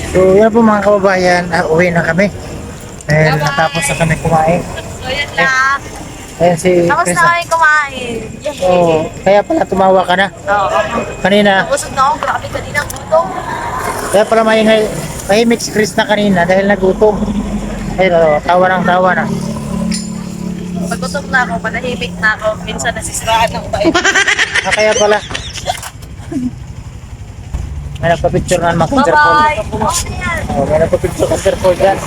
So yan po mga kababayan, uwi na kami. Dahil natapos na kami kumain. So, yun lang. Ayan si Tapos Chris. na kami kumain. So, kaya pala tumawa ka na. Oo. Kanina, Nabusog na ako. Grabe kanina ang gutom. kaya pala mahimik si Chris na kanina dahil nagutom. Ayun, tawa ng tawa na. Pag gutom na ako, panahimik na ako. Minsan nasisiraan ng bait. Kaya pala. May nagpa-picture na naman kung Sir Paul. Bye-bye. Okay yan. May nagpa-picture kung Sir Paul dyan.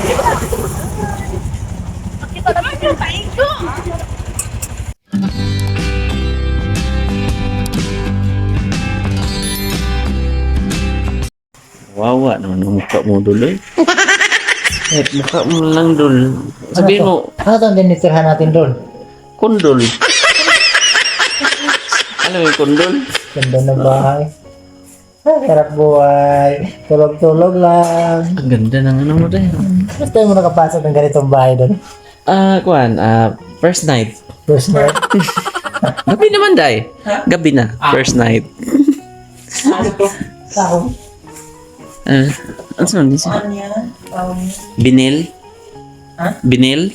Pakita naman yung pain ko. Wawa naman ang mukha mo dul eh. Mukha mo lang dul. Sabihin mo, Ano itong dinitirhan natin doon? kundol. Alam mo yung kundol? Ganda ng bahay. Harap buhay. Tulog-tulog lang. Ang ganda ng ano mo dahil. First time mo nakapasok ng ganitong bahay doon. First night. First night. Gabi naman dahil. Gabi na. First night. Saan? Ano saan niya? Binil? Binil?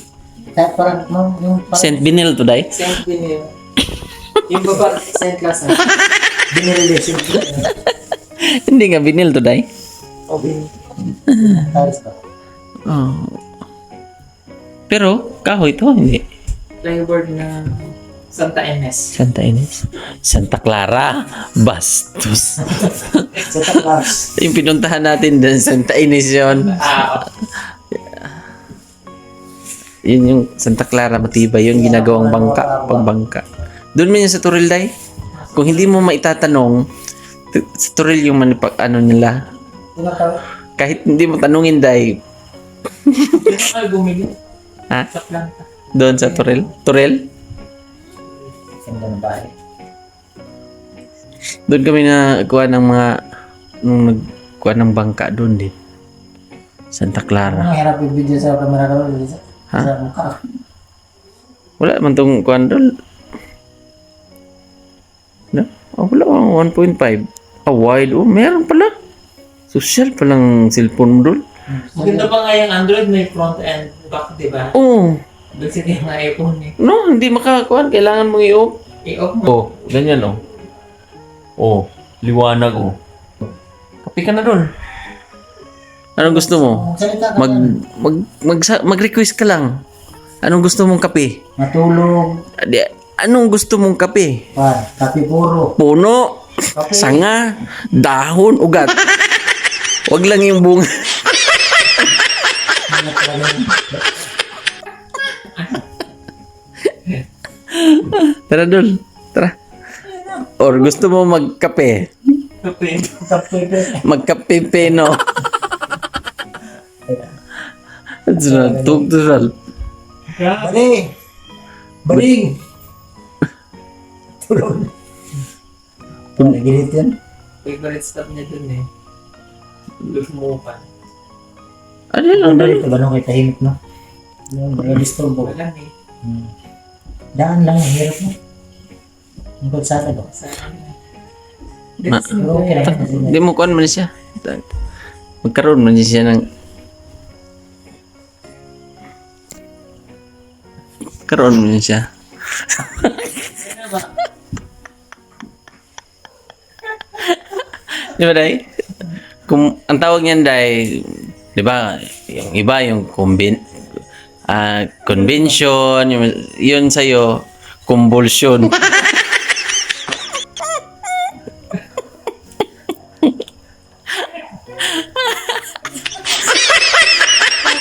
Kahit parang yung Saint Binil to dahil? Saint Binil. Yung baba, Saint Class. Binil din. Hindi nga binil to dahil? O Binil. Taris ba? Oh. Pero, kahoy to, hindi. Plywood na Santa Ines. Santa Ines. Santa Clara. Bastos. Santa Claus. Yung pinuntahan natin dun, Santa Ines yun. Yun yung Santa Clara, matibay. Yun ginagawang bangka, pagbangka. Doon man yun sa Turil, Day. Kung hindi mo maitatanong, sa Turil yung ano nila. Kahit hindi mo tanungin, Day. Ay, bumili Ha? sa planta. Doon sa Turil. Turil? Ganda ng bahay. Doon kami na kuha ng mga nung nagkuha ng bangka doon din. Santa Clara. Ang hirap yung video sa camera ko. Ha? Sa mukha. Wala man tong kuha doon. No? Oh, wala 1.5. Wide. Oh, meron pala. Social palang cellphone mo doon. Maganda pa nga yung Android, may front and back, di ba? Oh, Doon sila yung mga iPhone eh. no, hindi makakuha. Kailangan mong i-off. I-off mo. Oh, ganyan oh. Oh, liwanag oh. Kapi ka na doon. Anong gusto mo? Salita ka dyan. Mag-request ka lang. Anong gusto mong kape? Matulog. Anong gusto mong kape? Kapi puro. Puno, sanga, dahon, ugat. Wag lang yung bunga. Tara dul, tara. Or gusto mo magkape? Kape. Kapi. Magkape peno. Tugtural. Baling! Baling! Tulog. Nagilit yan. Favorite stop niya dun eh. Lumupan. Ano lang Ang dul? dito, ganun kay tahimik no? Yung disturbo. Wala eh. Daan lang, ang hirap mo. Ang kalsada ba? Sa Ma- Pero okay lang. Hindi mo kuhan man siya. Magkaroon man siya ng karoon man siya. Di ba, Day? Kung ang tawag niyan, Day, di ba, yung iba, yung convention, yun sa'yo, convulsion.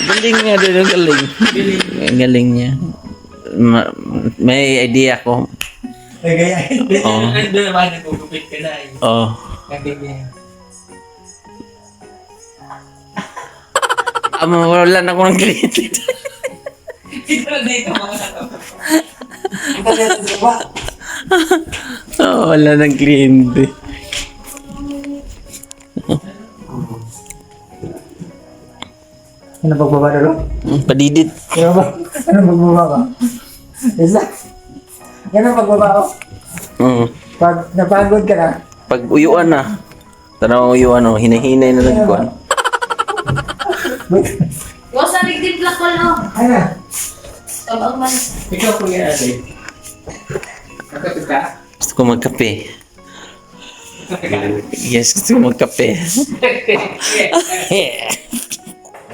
Galing nga din, ang galing. Ang galing niya. May idea ko. Ay, gayahin. Oo. Doon naman nagugupit ka na eh. Oh. Ganyan. Mawalan ako ng kliyente. Ito na dito mga Ito dito sa baba. Wala ng kliyente. Ano pagbaba na rin? Padidit. Ano ba? Ano pagbaba ka? Isa. Ganun pagbaba ko. Mm. Pag napagod ka na, Pag uyuan na. Tanaw uyuan, hinahinay na nagkuhan. Huwag sa ligdip lang ko lang. Ano? Tabang man. Ikaw po yan, ate. Nakapit ka? Gusto ko magkape. Yes, gusto ko magkape.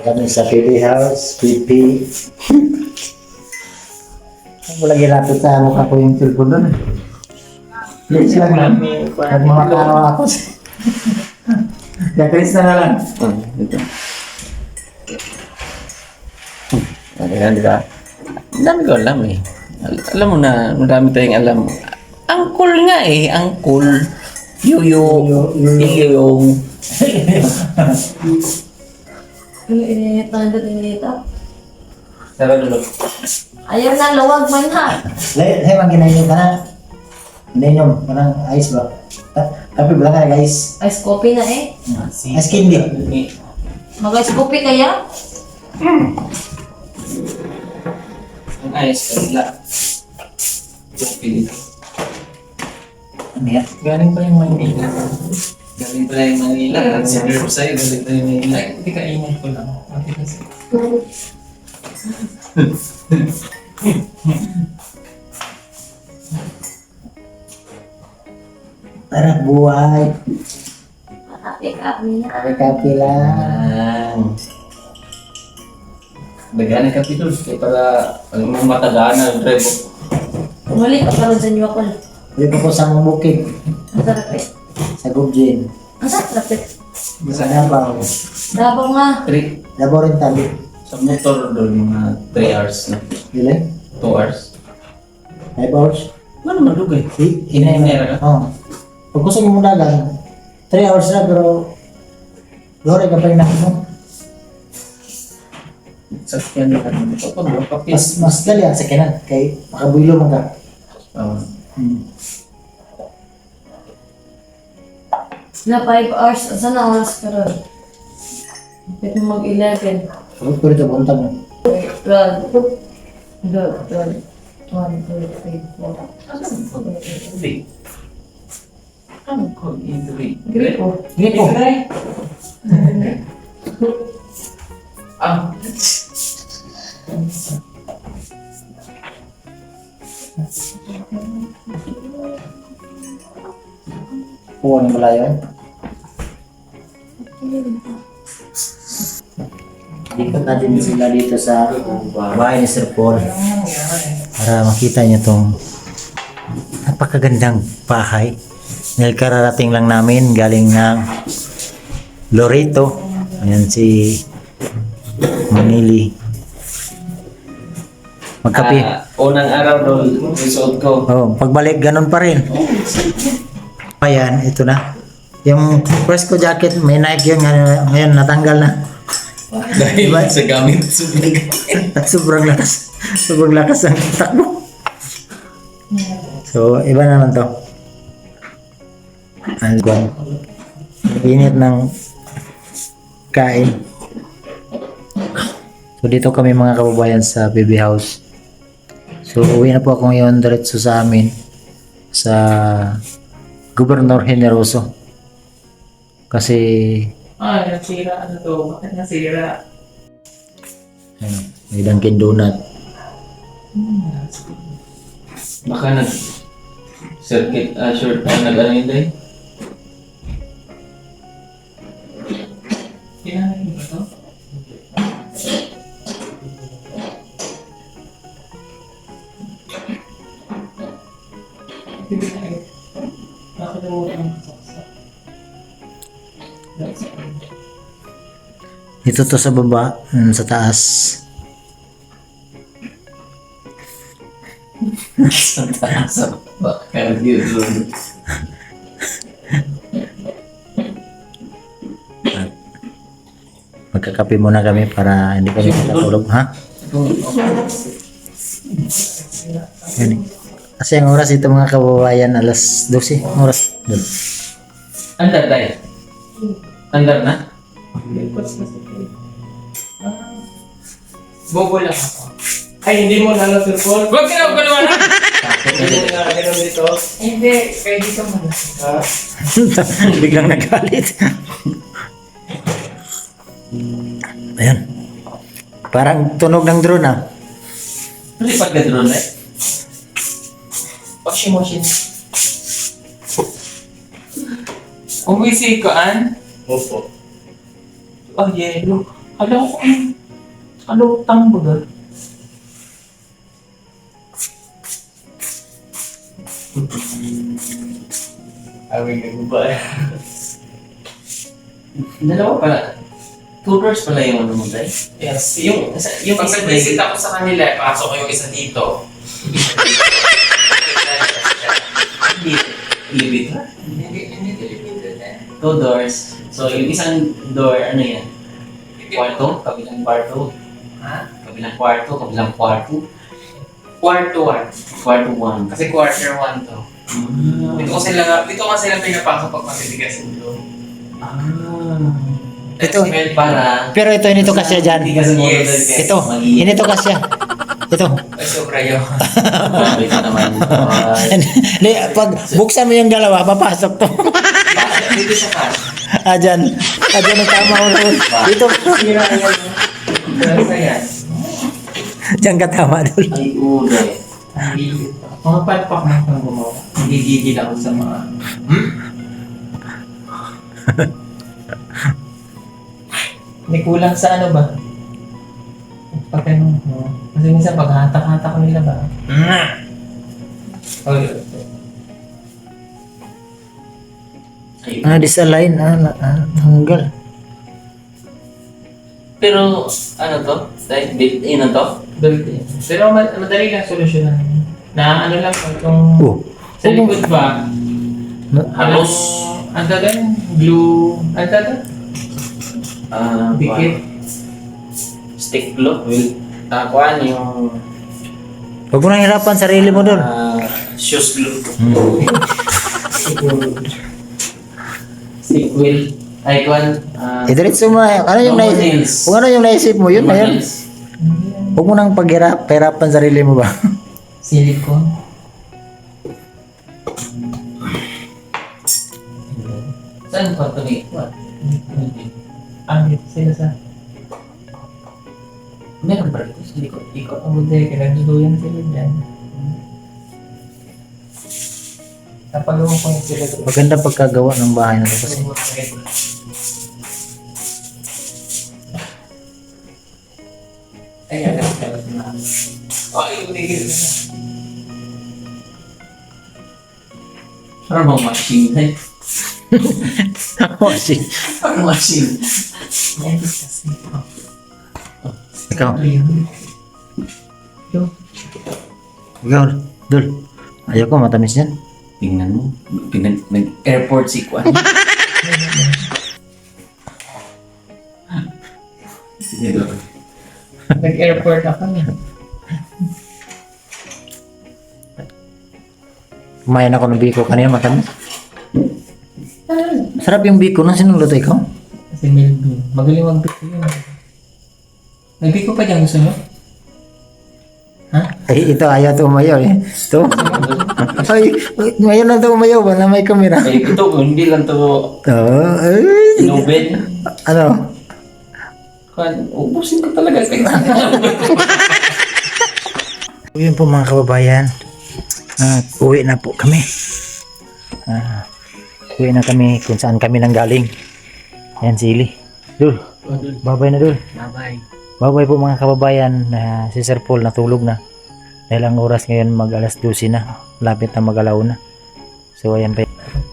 Kami sa PB House, PP. Wala ginapit sa mukha ko yung cellphone doon. Please lang lang. Nagmamakawa ako. Chris na lang. Ito. Ayan, di ba? Ang dami ko alam eh. Alam mo na, marami tayong alam. Angkol nga eh, angkol. Yung. Init na init. Tara dulo. Ayaw na, luwag man ha. Hey, mag-ginayong ka na. Ginayong, parang ice ba? Kape ba ka guys? Ice coffee na eh. Ice candy. Mag-ice coffee kaya? Ang ayos ka nila. Ano yan? Galing pa yung Manila. Galing pala yung Manila. Consider sa'yo, galing pa yung Manila. Ay, hindi ka ingat ko lang. Matigas. Tara, buhay. Kape-kape na. Kape-kape lang. Dagana ka pito. Kaya pala, pag mga matadaan na, drive. Umalik ka pa rin sa New York. Ulit ko sa mga bukid. Ang sarap eh. Sa Gubjin. Ang sarap eh. Sa Davao. Dabang nga. 3. Davao rin tabi. Sa motor doon, mga 3 hours na. Dili? 2 hours. 5 hours. Ano madugay? Inay ka? Oo. Pag gusto mo dagan, 3 hours na pero lore ka pa rin mo. Sakyan na kami. Ito, mga kapis. Mas gali ang sakinan kay makabuilo mo ka. Na 5 hours. Saan na oras ka rin? Pwede mo mag-11. Pagod ko rito buntag mo. 12. 12. 1, 2, 3, 4. Hindi. Ano ko? Hindi. Gripo. Gripo. Ah. Kuha ng malayo. Ikot natin sila dito sa bahay ni Sir Paul para makita niyo tong napakagandang bahay. Dahil kararating lang namin galing ng Loreto. Ayan si Manili. Magkape. Unang araw doon, result ko. Oh, pagbalik ganun pa rin. Ayan, ito na. Yung first ko jacket, may Nike yun. Ngayon natanggal na. Dahil sa gamit. Sobrang lakas. Sobrang lakas ang takbo. So, iba naman to. Alban. Init ng kain. So, dito kami mga kababayan sa baby house. So, uwi na po ako ngayon diretso sa amin sa Gobernador Generoso. Kasi Nasira. Ano to? Bakit nasira? ayun, may Dunkin Donut. Baka nag-circuit, short nag-ano yun dahil? Kinahin ba to? Nakalimutan ko sa Dito to sa baba, sa taas. Sa taas. Baka yun. Magkakape muna kami para hindi kami matulog, ha? Yan. Kasi ang oras ito mga kababayan, alas 12 oras. Doon. Andar tayo. Andar na? Bobo lang ako. Ay, hindi mo lalo Sir Paul. Huwag ka na magkalawa na! Hindi mo nakakainom dito. Hindi, kaya dito mo na. Biglang nagalit. Ayan. Parang tunog ng drone ah. Lipat ka drone eh. Washing machine. Umisi ko an? Opo. Oh, yelo. Hala ko an. Alo, tambo ba? Awing nagubay. Dalawa pala. 2 doors pala yung ano mo, Day? Yes, yung pag isa nag-visit ako sa kanila, pasok ko yung isa dito. Hindi. Elevator? Hindi limited eh. 2 doors. So, yung isang door, ano yan? Kwarto? Kabilang kwarto? Ha? Kabilang kwarto? Kabilang kwarto? Quarto 1. Kwarto 1. Kasi quarter 1 to. Dito ko sila pinapasok pag matitigasin doon. Ito. Para... Pero ito, hinito kasya dyan. Hindi kasi mo Yes. Ito, hinito kasya. Ito. Ay, sobra yun. Grabe ka naman. Hindi, pag buksan mo yung dalawa, papasok to. Dito sa kas. Dyan. Dyan ang tama mo. Dito. Sira yan. Basta yan. Diyan ka tama doon. Ay, uday. Mga palpak na kang gumawa. Hindi gigil ako sa mga... May kulang sa ano ba? Pagtanong mo. Kasi minsan paghatak-hatak ko nila ba? Oh, Disalign. Hanggal. Pero, ano to? Like, built-in na to? built-in. Pero madali lang solusyonan. Na ano lang itong Oh. sa likod ba? Halos. Ang tagan? Glue. Ang tagan? Dikit. Stick glue. Will, kuhaan yung Huwag mo nang hirapan sarili mo doon. shoes glue. Stick wheel. Ay, kuhaan. Diretso mo na. Ano yung naisip? Kung ano yung naisip mo, yun na yun. Huwag mo nang paghirapan sarili mo ba? Silicone. Saan pa ito ni? Dito sila sa... Meron ba ito sa likod? Ikot. Ang buti, kinagduduyan sila dyan. Napagawa ko yung sila doon. Maganda pagkagawa ng bahay na ito kasi. Ayan, ay, uligil na. Parang bang machine eh. Washing. Parang machine. May kasi. Ikaw. Yo. Ikaw. Dul. Ayaw ko matamis yan. Tingnan mo. Nag-airport si Kwan. Nag-airport ako niya. Kumain ako ng biko kanina matamis. Sarap yung biko nung sinuluto ikaw. Kasi Melvin. Magaling mag-biko yun. Nag-biko pa dyan, gusto nyo? Ha? Ay, ito ayaw to umayaw eh. Ito. Ay, ngayon na to umayaw ba na may kamera? Ay, ito, hindi lang to Ay. inubed. Ano? Kwan, ubusin ko talaga. Yun po mga kababayan. Uwi na po kami. Uwi na kami kung saan kami nanggaling. Yan sili. Dul. Babay na Dul. Bye-bye. Babay po mga kababayan. Si Sir Paul natulog na. Dahil ang oras ngayon mag alas 12 na. Lapit na mag-alaw na. So ayan pa.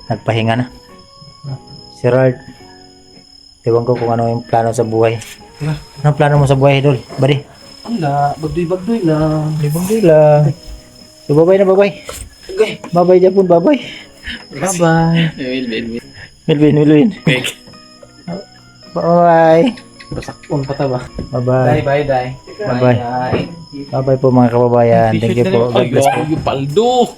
Nagpahinga na. Sir Art. Ewan ko kung ano yung plano sa buhay. Anong plano mo sa buhay Dul? Bari? Wala, bagdoy-bagdoy lang. Libang lang. So babay na babay. Okay. Babay Japon babay. Bye-bye. Melvin. Bye. Basakon pa ta ba? Bye-bye. Bye-bye. Bye-bye. Bye-bye po mga kababayan. Thank you po. God bless po. Paldo.